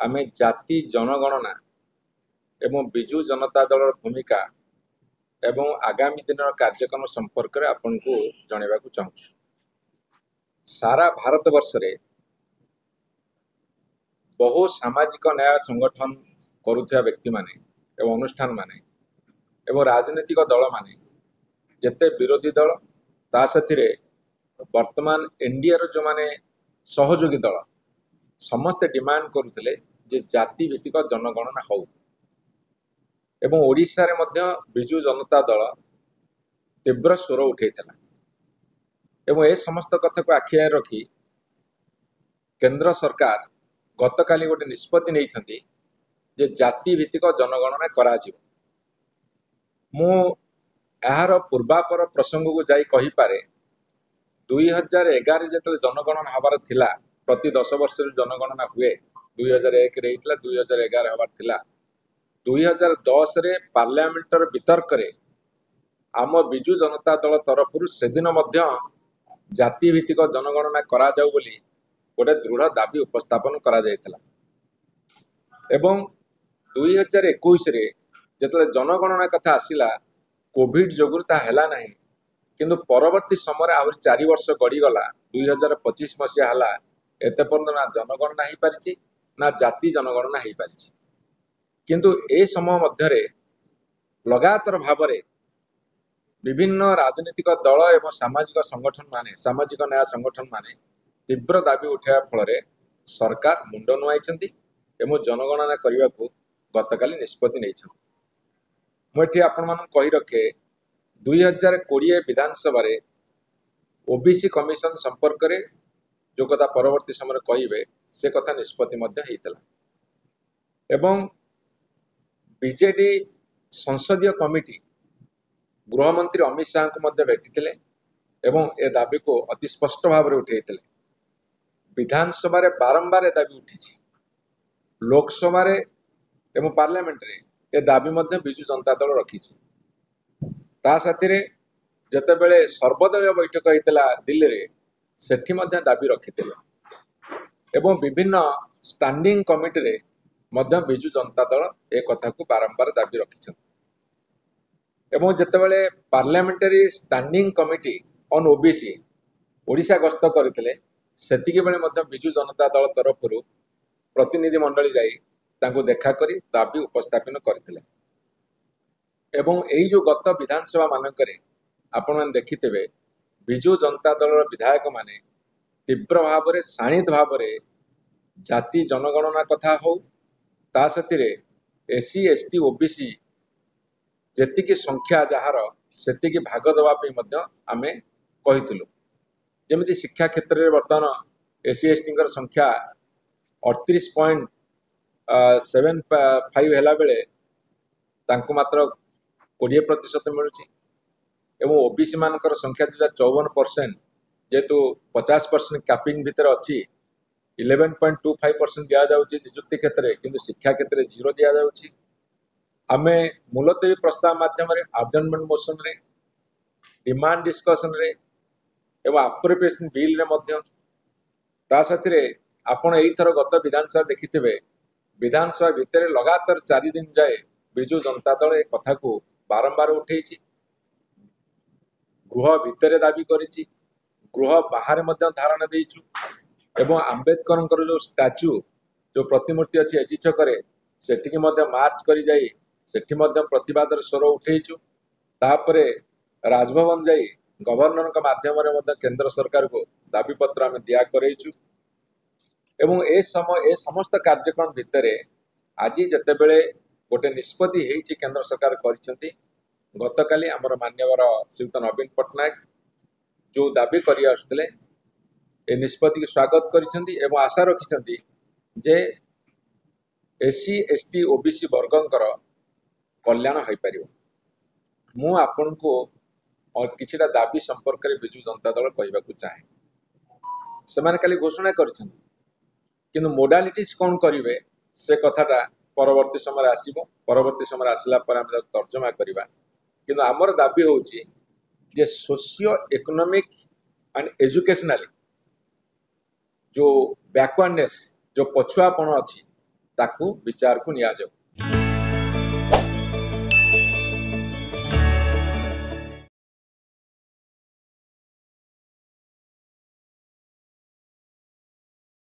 आमे जाति जनगणना एवं विजु जनता दल भूमिका एवं आगामी दिन कार्यक्रम संपर्क में आपन को जनवा चाहूँ। सारा भारत वर्ष रे बहु सामाजिक न्याय संगठन करुवा व्यक्ति माने एवं अनुष्ठान माने एवं राजनीतिक दल माने जेते विरोधी दल ता साथी वर्तमान एनडीए रो जो माने सहयोगी दल समस्ते डिमांड करुले जे जाति भित्तिक जनगणना हो एवं ओडिशा रे मध्य विजु जनता दल तीव्र स्वर उठेइथला एवं ए समस्त कथा को आखि आगे रखी केंद्र सरकार गतकाली गोटे निष्पत्ति नहीं जे जाति भित्तिक जनगणना करा जिवो। मु यार पूर्वापर प्रसंग को जाई कहि पारे 2011 जेतले जनगणना हबार थिला प्रति 10 वर्ष जनगणना हुए 2001 रे हितला 2011 हबार थिला 2010 रे पार्लियामेंटर वितर्क रे आम विजु जनता दल तरफ से दिन मध्य जाति भित्तिक जनगणना करा जाऊ बोली गोटे दृढ़ दाबी उपस्थापन करा जायतला एवं 2021 रे जेतले जनगणना कथा आसिला कोविड जोगुर ता हैला नाही किंतु परवर्ती समय आहुरी 4 वर्ष गड़ी गला 2025 मसीहा हला एते पर्यंत ना जनगणना ही पारिछि ना जाति जनगणना ही पारिछि किंतु ए समय मध्यरे लगातार भावरे विभिन्न राजनीतिक दल एवं सामाजिक संगठन माने सामाजिक न्याय संगठन माने तीव्र दाबी उठाया फल सरकार मुंड नुआई एवं जनगणना करने को गतकाली निष्पत्ति नहीं। मुझे आपण मान कही रखे 2020 विधानसभा ओबीसी कमिशन संपर्क में जो कथा परवर्ती समय कहे से कथा निष्पत्ति एवं बीजेडी संसदीय कमिटी गृहमंत्री अमित शाह को भेटी एवं ए दाबी को अति स्पष्ट भाव में उठे विधानसभा बारंबार दाबी उठी लोकसभा एवं पार्लियामेंट रे ए दाबी विजु जनता दल रखी ता साथी रे जेतेबेले सर्वदलीय बैठक होता दिल्ली रे सेठी दाबी रखी एवं विभिन्न स्टैंडिंग कमिटी रे विजु जनता दल ए कथा को बारंबार दाबी रखी एवं जेतेबेले parliamentary standing committee on OBC Odisha गस्त करथिले सेतिके बेले विजु जनता दल तरफ प्रतिनिधि मंडली जाई तांको देखा करी दाबी उपस्थापन करथिले एवं एई जो गत विधानसभा मानकरे आपण मन देखिथिबे विजु जनता दल विधायक माने तीव्र भाव में शाणित भाव में जाति जनगणना कथा हो ता साथी एससी एसटी ओबीसी जेतिकी संख्या जार सेतिकी भाग दवाई आमे कहितलु जमिति शिक्षा क्षेत्र में वर्तमान एससी एसटी संख्या 38.75 है बेले तांको मात्र 20% मिलुची एवं ओबीसी मानकर संख्या 54% जेतु 50% कैपिंग भीतर अच्छी 11.25% दिया जाउची नियुक्ति क्षेत्र में किंतु शिक्षा क्षेत्र में 0 दिया जाउची। आमे मुलतवी प्रस्ताव माध्यम आर्जनमेंट मोशन रे डिमांड डिस्कशन रे एवं अप्रोप्रिएशन बिल रे मध्य ता साथी रे आपण एई थर गत विधानसभा देखिथिबे विधानसभा भितर लगातार 4 दिन जाए विजु जनता दल ए कथा को बारंबार उठेइची गृह भितर दाबी करिची गृह बाहर मध्य धारणा देइछु एवं आंबेडकर जो स्टैच्यू जो प्रतिमूर्ति अच्छी एजी छकरे सेठी मध्य मार्च करी जाई सेठी मध्य प्रतिवाद स्वर उठेइछु तापरे राजभवन जाई गवर्नर का माध्यम रे मध्य केंद्र सरकार को दाबी पत्र आम दिया करेइछु एवं ए समस्त कार्यक्रम भितर आज जितेबले गोटे निष्पत्ति होती केंद्र सरकार करिसेंती गतकाली आमर मान्यवर श्रीयुत नवीन पट्टनायक जो दाबी करि आसुतले ए निष्पत्ति की स्वागत करिसेंती एवं आशा रखिसेंती जे एससी एसटी ओबीसी वर्गंकर कल्याण हो पारिबो। मु आपन को और किछिटा दाबी संपर्क में विजु जनता दल कहबाकू चाहे से माने खाली घोषणा करिसेंती किंतु मोडालिटीज कौन करिवे से कथाटा परवर्ती समय आसीबो परवर्ती समय आसला पर हम तर्जमा करिबा किंतु आमर दाबी होउची जे सोशियो इकोनॉमिक एंड एजुकेशनली जो बैकवर्डनेस जो पछुआपण अच्छी ତାକୁ ବିଚାରକୁ ନିଆଯାଉ।